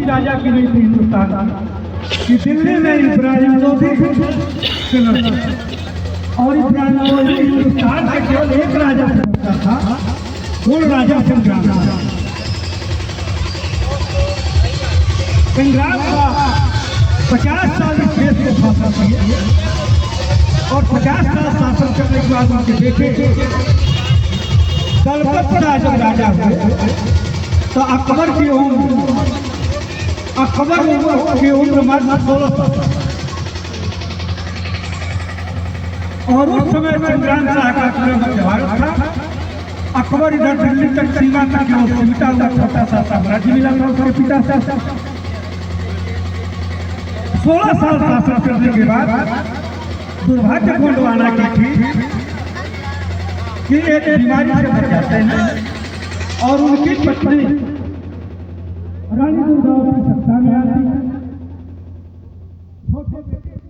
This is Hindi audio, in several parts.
राजा की नहीं थी हिंदुस्तान की, दिल्ली में इब्राहिम लोधी और इब्राहिम लोधी हिंदुस्तान से केवल एक राजा बनता था, वो राजा संग्राम का 50 साल इस देश को शासन किए और 50 साल शासन करने के बाद उनके बेटे कलकत्ता जब राजा हुए तो अकबर की उम्र मात्र 16 साल और उस समय संग्राम शाह का पूरे मध्य भारत था। अकबर इधर दिल्ली तक सीमा तक सिमटा हुआ छोटा सा साम्राज्य मिला था उसके पिता से। 16 साल शासन करने के बाद दुर्भाग्यपूर्ण वाला की थी कि एक बीमारी से मर जाते हैं और उनकी पत्नी रानी दुर्गावती सत्ता में आती है।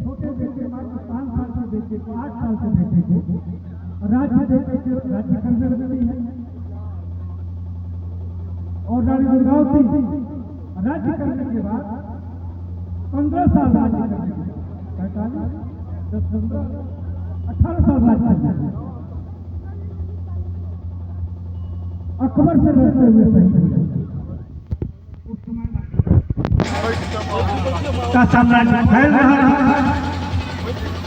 छोटे बेटे मात्र 5 साल के बेटे को 8 साल के बेटे को राज्य करने लगती है और रानी दुर्गावती राज्य करने के बाद 15 साल राज्य करने के बाद 18 साल राज्य करने अकबर से लड़ते हुए शहीद का साम्राज्य फैल रहा था।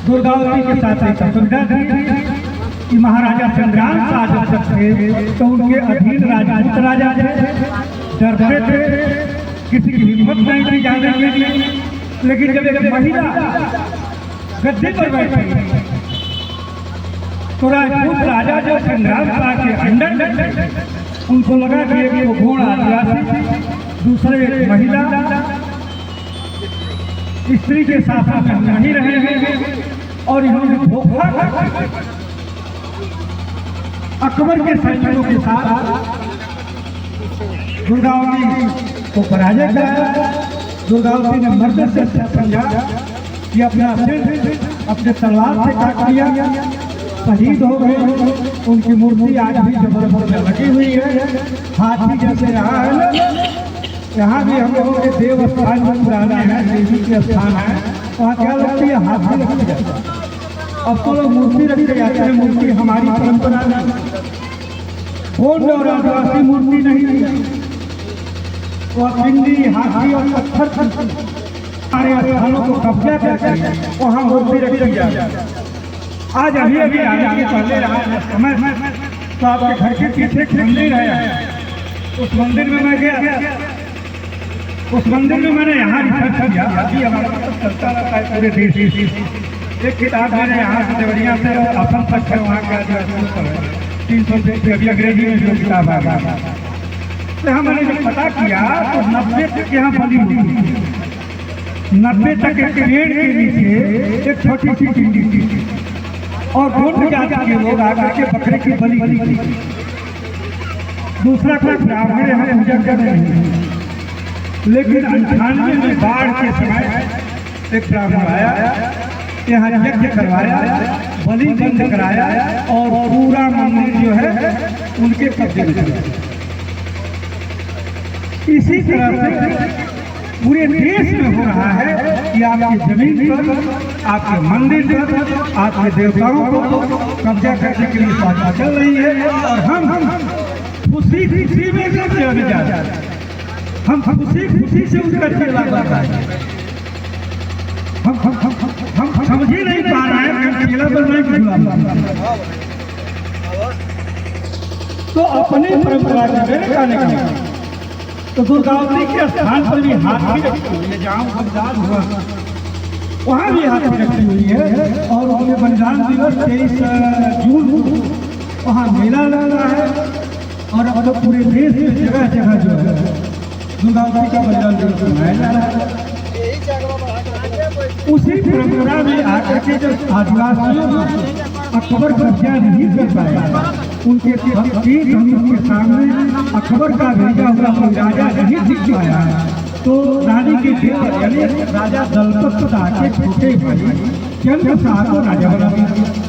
दुर्गावती के साथ एक सुविधा थी कि महाराजा संग्राम शाह जब तक थे तो उनके अधीन राजपूत राजा थे, डरते थे, किसी की हिम्मत नहीं थी जाने के लिए। लेकिन जब एक महिला गद्दी पर बैठी तो राजपूत राजा जो संग्राम शाह के अंडर में उनको लगा कि एक वो घोड़ आदिवासी दूसरे महिला स्त्री के साथ हम नहीं रहे हैं और इन्होंने धोखा अकबर के सैनिकों के साथ दुर्गावती को पराजय कराया। दुर्गावती ने मर्द से समझा कि अपना सिर अपने तलवार से काट लिया, शहीद हो गए। उनकी मूर्ति आज भी जबलपुर में लगी हुई है, हाथी जैसे रहा है। यहाँ भी हम लोगों के देव स्थान में पुराने हैं, देवी के स्थान है, वहाँ क्या लगती है, हाथी लगती है। अब तो लोग मूर्ति रखते जाते हैं, मूर्ति हमारी परंपरा में गोंड और आदिवासी मूर्ति नहीं है, वह पिंडी हाथी और पत्थर सारे स्थानों को कब्जा करके वहाँ मूर्ति रखी जाए। आज अभी आने के पहले रहा समय तो आपके घर के पीछे एक मंदिर है, उस मंदिर में मैं गया। उस मंदिर में मैंने यहाँ रिसर्च किया, अभी हमारा चलता रहता है पूरे देश। एक किताब मैंने यहाँ से देवरिया से असम तक है, वहाँ का 300 से अभी अंग्रेजी में जो किताब आ गया। तो यहाँ मैंने जब पता किया तो 90 तक यहाँ बनी हुई थी, 90 तक एक पेड़ के नीचे एक छोटी सी पिंडी थी और गोंड जाति के लोग आकर के बकरे की बलि दी थी। दूसरा कोई ब्राह्मण यहाँ पूजा कर रहे हैं। लेकिन 98 में बाढ़ के समय एक ब्राह्मण आया, यहाँ यज्ञ करवाया, बलि बंद कराया और पूरा मंदिर जो है उनके कब्जे में चला। इसी तरह से पूरे देश में हो रहा है कि आपकी जमीन पर, आपके मंदिर पर, आपके देवताओं को कब्जा करने के लिए साजिश चल रही है और हम खुशी में करते जा रहे हैं। हम खुशी से उसका चेला कर रहे हैं। हम समझ ही नहीं पा रहे हैं कि चेला बन रहे हैं। तो अपनी परंपरा के मेरे कहने का तो दुर्गावती के स्थान पर भी हाथी रखी हुई है, जहाँ बलिदान हुआ वहाँ भी हाथी रखी हुई है और उनके बलिदान दिवस 23 जून को वहाँ मेला लगा है और अब तो पूरे देश में जगह जगह जो है दुर्गावती का बलिदान दिवस मनाया जा रहा है। उसी परंपरा में आकर के जब आदिवासियों अकबर कब्जा नहीं कर पाया, उनके के सामने अकबर का भेजा हुआ कोई राजा नहीं दिख पाया, तो रानी के बेटे यानी राजा दलपत शाह के छोटे भाई चंद्र शाह को राजा बना दिया।